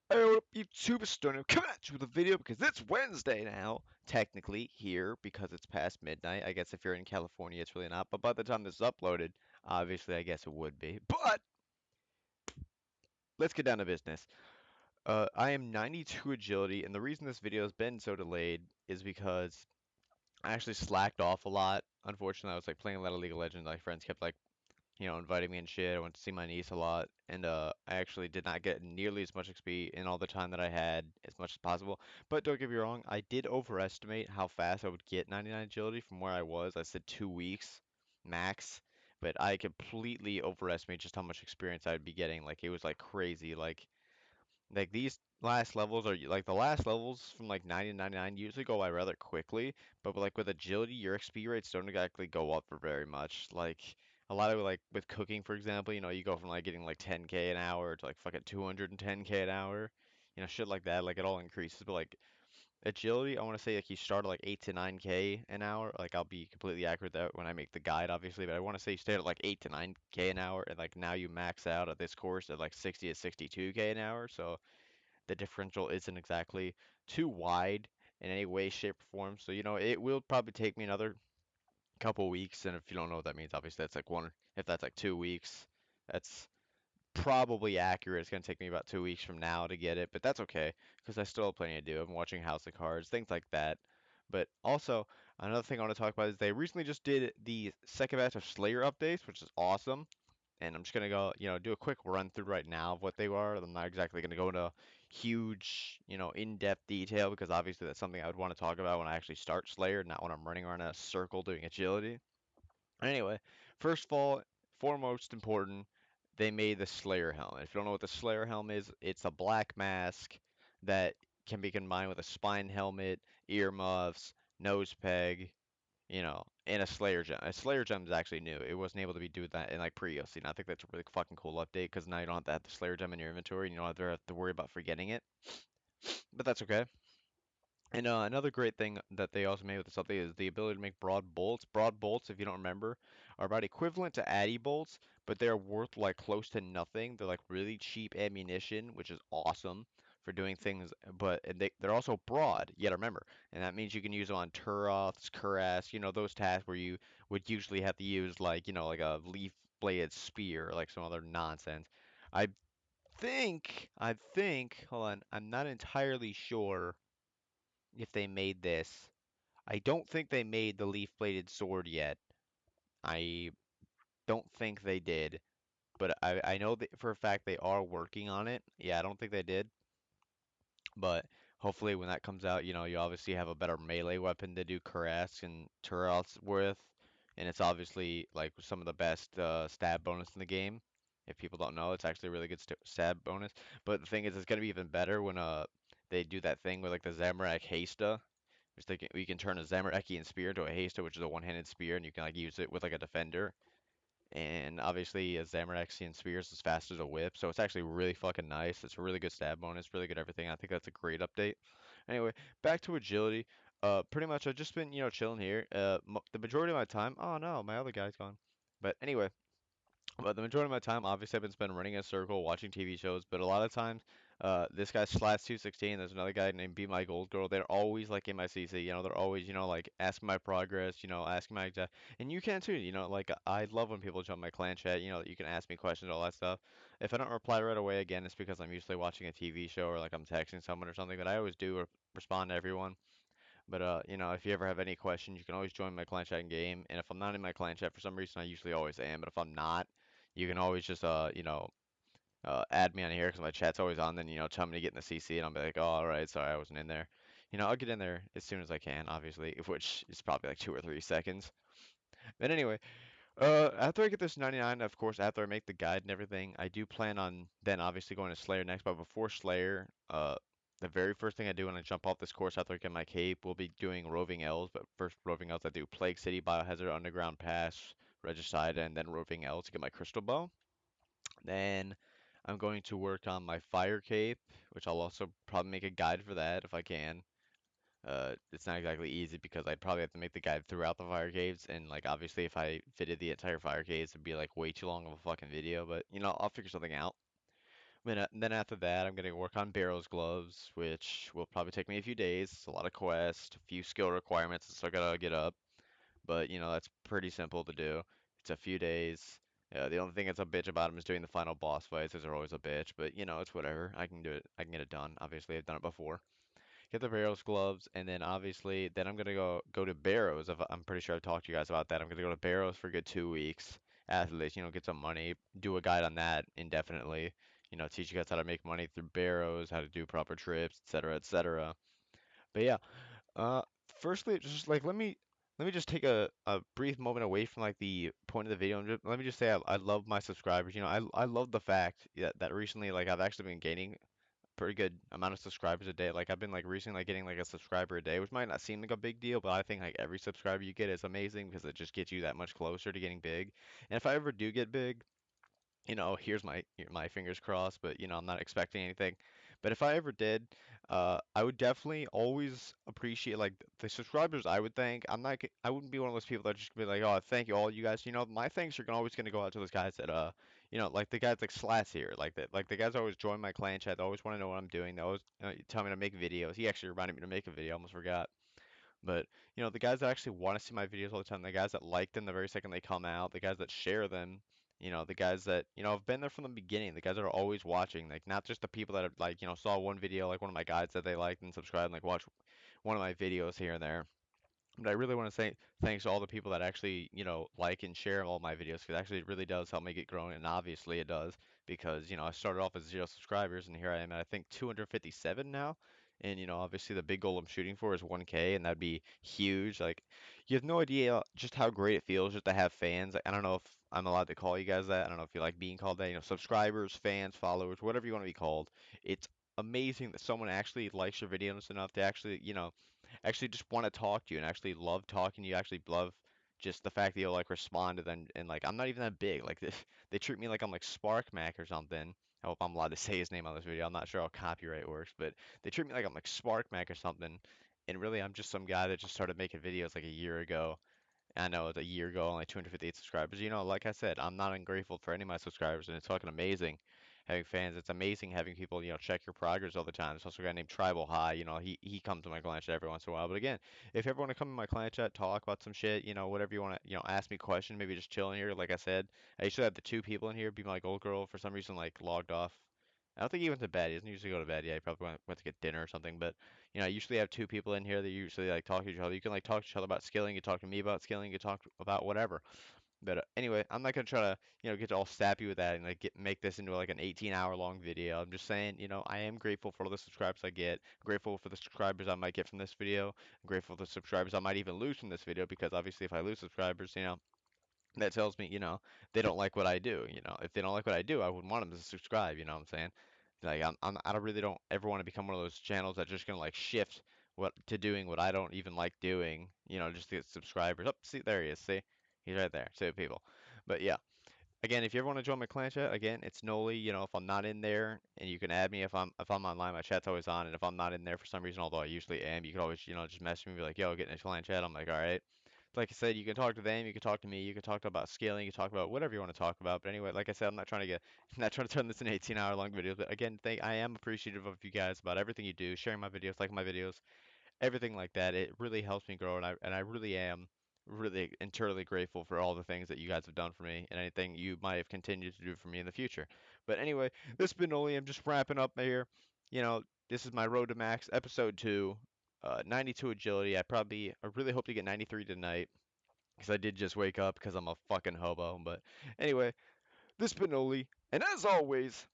Hey, what up, YouTube? Stone coming at you with a video because it's Wednesday now, technically, here, because it's past midnight. I guess if you're in California, it's really not, but by the time this is uploaded, obviously, I guess it would be. But let's get down to business. I am 92 agility, and the reason this video has been so delayed is because I actually slacked off a lot. Unfortunately, I was like playing a lot of League of Legends. My friends kept like inviting me and shit. I went to see my niece a lot, and I actually did not get nearly as much XP in all the time that I had as much as possible. But don't get me wrong, I did overestimate how fast I would get 99 agility from where I was. I said 2 weeks max, but I completely overestimated just how much experience I'd be getting. Like it was like crazy. Like these last levels are like the last levels from like 90 to 99 usually go by rather quickly, but like with agility, your XP rates don't exactly go up for very much. Like a lot of like with cooking, for example, you go from like getting like 10k an hour to like fucking 210k an hour, shit like that. Like it all increases, but like agility, I want to say like you start at like 8 to 9k an hour. Like I'll be completely accurate that when I make the guide, obviously, but I want to say you start at like 8 to 9k an hour, and like now you max out at this course at like 60 to 62k an hour. So the differential isn't exactly too wide in any way, shape, or form. So, it will probably take me another couple weeks. And if you don't know what that means, obviously that's like one, if that's like 2 weeks, that's probably accurate. It's going to take me about 2 weeks from now to get it, but that's okay because I still have plenty to do. I'm watching House of Cards, things like that. But also, another thing I want to talk about is they recently just did the second batch of Slayer updates, which is awesome. And I'm just gonna go, do a quick run through right now of what they were. I'm not exactly gonna go into huge, in-depth detail because obviously that's something I would want to talk about when I actually start Slayer, not when I'm running around in a circle doing agility. Anyway, first of all, foremost important, they made the Slayer helmet. If you don't know what the Slayer helmet is, it's a black mask that can be combined with a spine helmet, earmuffs, nose peg, and a Slayer gem. A Slayer gem is actually new. It wasn't able to be doing that in like pre-OC, and I think that's a really fucking cool update because now you don't have to have the Slayer gem in your inventory, and you don't have to worry about forgetting it. But that's okay. And another great thing that they also made with this update is the ability to make broad bolts. Broad bolts, if you don't remember, are about equivalent to addy bolts, but they're worth like close to nothing. They're like really cheap ammunition, which is awesome for doing things. But and they're also broad. You gotta remember, and that means you can use them on Turoths, Kuras, those tasks where you would usually have to use like like a leaf-bladed spear or like some other nonsense. I I think, hold on, I'm not entirely sure if they made this. I don't think they made the leaf bladed sword yet. I don't think they did, but I know that for a fact they are working on it. Yeah, I don't think they did, but hopefully when that comes out, you obviously have a better melee weapon to do Karask and Turrets with, and it's obviously like some of the best stab bonus in the game. If people don't know, it's actually a really good stab bonus. But the thing is, it's gonna be even better when they do that thing with like the Zamorak Hasta, which you can turn a Zamorakian spear into a Hasta, which is a one-handed spear, and you can like use it with like a defender. And obviously, a Zamorakian spear is as fast as a whip, so it's actually really fucking nice. It's a really good stab bonus, really good everything. I think that's a great update. Anyway, back to agility. Pretty much I've just been chilling here. The majority of my time. Oh no, my other guy's gone. But anyway, but the majority of my time, obviously, I've been spending running in a circle, watching TV shows. But a lot of times, this guy Slash216, there's another guy named Be My Gold Girl. They're always like in my CC. They're always, like asking my progress. Asking my exact. And you can too. Like I love when people jump my clan chat. You can ask me questions, all that stuff. If I don't reply right away, again, it's because I'm usually watching a TV show or like I'm texting someone or something. But I always do respond to everyone. But if you ever have any questions, you can always join my clan chat in game. And if I'm not in my clan chat for some reason, I usually always am. But if I'm not, you can always just add me on here because my chat's always on. Then tell me to get in the CC, and I'll be like, oh, all right, sorry, I wasn't in there. I'll get in there as soon as I can, obviously, which is probably like 2 or 3 seconds. But anyway, after I get this 99, of course, after I make the guide and everything, I do plan on then obviously going to Slayer next. But before Slayer, the very first thing I do when I jump off this course after I get my cape, we'll be doing roving L's. But first roving L's, I do Plague City, Biohazard, Underground Pass, Regicide, and then roving L's to get my crystal bow. Then I'm going to work on my fire cape, which I'll also probably make a guide for that if I can. It's not exactly easy because I'd probably have to make the guide throughout the fire caves, and like obviously if I fitted the entire fire caves, it'd be like way too long of a fucking video. But I'll figure something out. Then after that, I'm gonna work on barrels gloves, which will probably take me a few days. It's a lot of quests, a few skill requirements, so I gotta get up. But that's pretty simple to do. It's a few days. The only thing that's a bitch about them is doing the final boss fights. Those are always a bitch, but it's whatever. I can do it. I can get it done. Obviously, I've done it before. Get the Barrows gloves, and then obviously, then I'm gonna go to Barrows. I'm pretty sure I've talked to you guys about that. I'm gonna go to Barrows for a good 2 weeks. After this, get some money, do a guide on that indefinitely. Teach you guys how to make money through Barrows, how to do proper trips, etc., etc. But yeah, uh, firstly, just like let me just take a brief moment away from like the point of the video and let me just say I love my subscribers. I love the fact that recently like I've actually been gaining pretty good amount of subscribers a day. Like I've been like recently like getting like a subscriber a day, which might not seem like a big deal, but I think like every subscriber you get is amazing because it just gets you that much closer to getting big. And if I ever do get big, here's my fingers crossed, but I'm not expecting anything. But if I ever did, I would definitely always appreciate like the subscribers. I would thank. I wouldn't be one of those people that just be like, oh, thank you all you guys. My thanks are always gonna go out to those guys that like the guys like Slats here, like the guys that always join my clan chat. They always want to know what I'm doing. They always tell me to make videos. He actually reminded me to make a video. I almost forgot. But the guys that actually want to see my videos all the time, the guys that like them the very second they come out, the guys that share them, the guys that have been there from the beginning, the guys that are always watching, like not just the people that have like saw one video, like one of my guides that they liked and subscribed, and like watch one of my videos here and there. But I really want to say thanks to all the people that actually, like and share all my videos because actually it really does help me get growing, and obviously it does because, I started off as 0 subscribers and here I am at I think 257 now. And, obviously the big goal I'm shooting for is 1K and that'd be huge. Like, you have no idea just how great it feels just to have fans. Like, I don't know if I'm allowed to call you guys that. I don't know if you like being called that, subscribers, fans, followers, whatever you want to be called. It's amazing that someone actually likes your videos enough to actually, actually just want to talk to you and actually love talking to you, actually love just the fact that you'll like respond to them and like I'm not even that big. Like they treat me like I'm like Spark Mac or something. I hope I'm allowed to say his name on this video. I'm not sure how copyright works, but they treat me like I'm like Spark Mac or something. And really I'm just some guy that just started making videos like a year ago. I know it's a year ago, only 258 subscribers. Like I said, I'm not ungrateful for any of my subscribers, and it's fucking amazing having fans. It's amazing having people, check your progress all the time. There's also a guy named Tribal High. He comes to my clan chat every once in a while. But again, if you ever want to come to my clan chat, talk about some shit, whatever you want to, ask me a question, maybe just chill in here. Like I said, I usually have the two people in here be my gold girl for some reason, like logged off. I don't think he went to bed. He doesn't usually go to bed. Yeah, he probably went to get dinner or something. But I usually have two people in here that usually like talk to each other. You can like talk to each other about skilling. You talk to me about skilling. You talk about whatever. But anyway, I'm not gonna try to get all sappy with that and like make this into like an 18-hour long video. I'm just saying, I am grateful for all the subscribers I get. I'm grateful for the subscribers I might get from this video. I'm grateful for the subscribers I might even lose from this video because obviously if I lose subscribers, that tells me, they don't like what I do. If they don't like what I do, I wouldn't want them to subscribe. You know what I'm saying? Like I don't really don't ever want to become one of those channels that's just gonna like shift what to doing what I don't even like doing. Just to get subscribers. Oh, see, there he is. See, he's right there. Save people. But yeah, again, if you ever want to join my clan chat, again, it's Noley. If I'm not in there, and you can add me if I'm online. My chat's always on, and if I'm not in there for some reason, although I usually am, you can always just message me and be like, "Yo, get in a clan chat." I'm like, "All right." Like I said, you can talk to them, you can talk to me, you can talk about scaling, you can talk about whatever you want to talk about. But anyway, like I said, I'm not trying to get, I'm not trying to turn this into 18-hour long videos. But again, I am appreciative of you guys about everything you do, sharing my videos, liking my videos, everything like that. It really helps me grow, and I really am really internally grateful for all the things that you guys have done for me and anything you might have continued to do for me in the future. But anyway, this has been Oli. I'm just wrapping up here. You know, this is my Road to Max episode 2. 92 agility. I really hope to get 93 tonight because I did just wake up because I'm a fucking hobo. But anyway, this has been Oli, and as always,